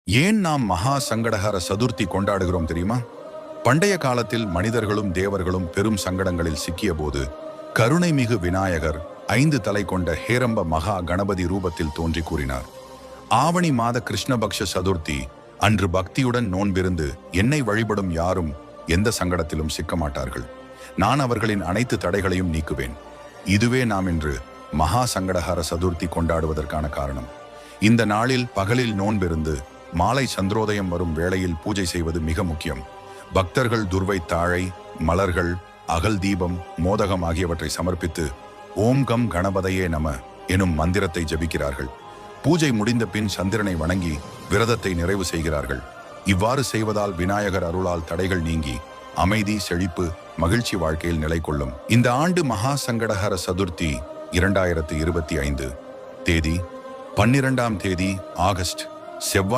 ஏன் நாம் மகா சங்கடஹர சதுர்த்தி கொண்டாடுகிறோம் தெரியுமா? பண்டைய காலத்தில் மனிதர்களும் தேவர்களும் பெரும் சங்கடங்களில் சிக்கிய போது கருணை மிகு விநாயகர் 5 தலை கொண்ட ஹேரம்ப மகா கணபதி ரூபத்தில் தோன்றி கூறினார். ஆவணி மாத கிருஷ்ணபக்ஷ சதுர்த்தி அன்று பக்தியுடன் நோன்பிருந்து என்னை வழிபடும் யாரும் எந்த சங்கடத்திலும் சிக்க மாட்டார்கள். நான் அவர்களின் அனைத்து தடைகளையும் நீக்குவேன். இதுவே நாம் இன்று மகா சங்கடஹர சதுர்த்தி கொண்டாடுவதற்கான காரணம். இந்த நாளில் பகலில் நோன்பிருந்து மாலை சந்திரோதயம் வரும் வேளையில் பூஜை செய்வது மிக முக்கியம். பக்தர்கள் துர்வை தாழை, மலர்கள், அகல் தீபம், மோதகம் ஆகியவற்றை சமர்ப்பித்து ஓம் கம் கணபதையே நம எனும் மந்திரத்தை ஜபிக்கிறார்கள். பூஜை முடிந்த பின் சந்திரனை வணங்கி விரதத்தை நிறைவு செய்கிறார்கள். இவ்வாறு செய்வதால் விநாயகர் அருளால் தடைகள் நீங்கி அமைதி, செழிப்பு, மகிழ்ச்சி வாழ்க்கையில் நிலை கொள்ளும். இந்த ஆண்டு மகா சங்கடஹர சதுர்த்தி 2025 தேதி 12ஆம் தேதி ஆகஸ்ட் செவ்வாய்